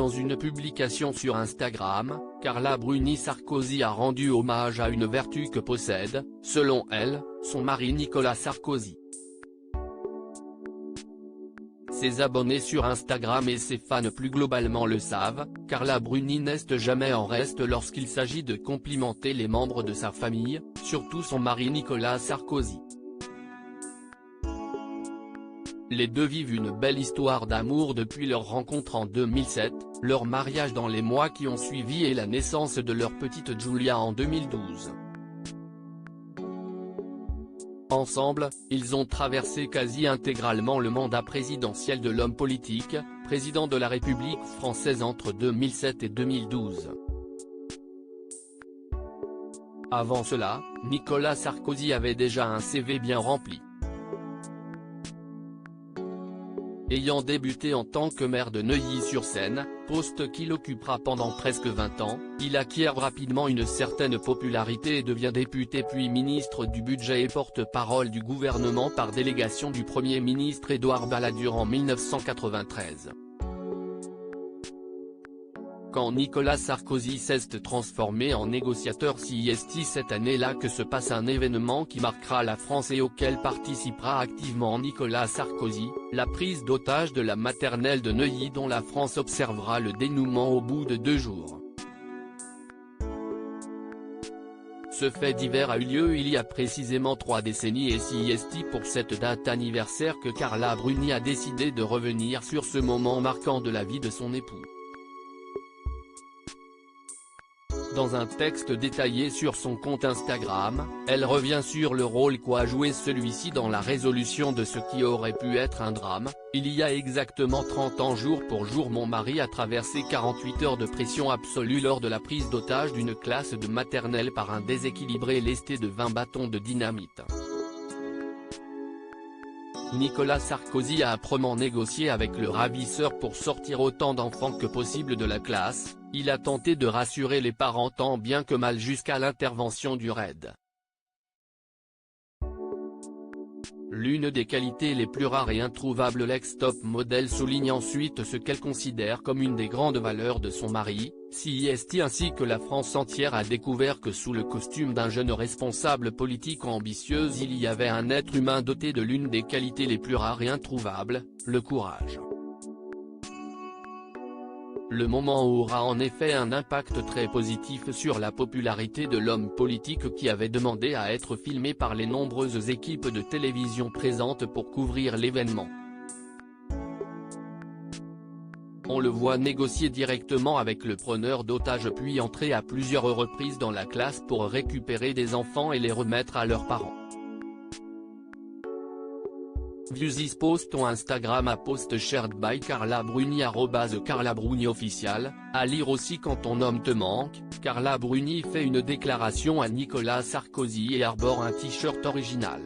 Dans une publication sur Instagram, Carla Bruni Sarkozy a rendu hommage à une vertu que possède, selon elle, son mari Nicolas Sarkozy. Ses abonnés sur Instagram et ses fans plus globalement le savent, Carla Bruni n'est jamais en reste lorsqu'il s'agit de complimenter les membres de sa famille, surtout son mari Nicolas Sarkozy. Les deux vivent une belle histoire d'amour depuis leur rencontre en 2007, leur mariage dans les mois qui ont suivi et la naissance de leur petite Giulia en 2012. Ensemble, ils ont traversé quasi intégralement le mandat présidentiel de l'homme politique, président de la République française entre 2007 et 2012. Avant cela, Nicolas Sarkozy avait déjà un CV bien rempli. Ayant débuté en tant que maire de Neuilly-sur-Seine, poste qu'il occupera pendant presque 20 ans, il acquiert rapidement une certaine popularité et devient député puis ministre du Budget et porte-parole du gouvernement par délégation du Premier ministre Édouard Balladur en 1993. Quand Nicolas Sarkozy s'est transformé en négociateur CIST cette année-là que se passe un événement qui marquera la France et auquel participera activement Nicolas Sarkozy, la prise d'otage de la maternelle de Neuilly dont la France observera le dénouement au bout de 2 jours. Ce fait divers a eu lieu il y a précisément 3 décennies et CIST pour cette date anniversaire que Carla Bruni a décidé de revenir sur ce moment marquant de la vie de son époux. Dans un texte détaillé sur son compte Instagram, elle revient sur le rôle qu'a joué celui-ci dans la résolution de ce qui aurait pu être un drame. Il y a exactement 30 ans jour pour jour mon mari a traversé 48 heures de pression absolue lors de la prise d'otage d'une classe de maternelle par un déséquilibré lesté de 20 bâtons de dynamite. Nicolas Sarkozy a âprement négocié avec le ravisseur pour sortir autant d'enfants que possible de la classe, il a tenté de rassurer les parents tant bien que mal jusqu'à l'intervention du RAID. L'une des qualités les plus rares et introuvables l'ex-top modèle souligne ensuite ce qu'elle considère comme une des grandes valeurs de son mari, CIST ainsi que la France entière a découvert que sous le costume d'un jeune responsable politique ambitieuse il y avait un être humain doté de l'une des qualités les plus rares et introuvables, le courage. Le moment aura en effet un impact très positif sur la popularité de l'homme politique qui avait demandé à être filmé par les nombreuses équipes de télévision présentes pour couvrir l'événement. On le voit négocier directement avec le preneur d'otages puis entrer à plusieurs reprises dans la classe pour récupérer des enfants et les remettre à leurs parents. View this post on Instagram à post shared by Carla Bruni @CarlaBruniOfficial, à lire aussi quand ton homme te manque, Carla Bruni fait une déclaration à Nicolas Sarkozy et arbore un t-shirt original.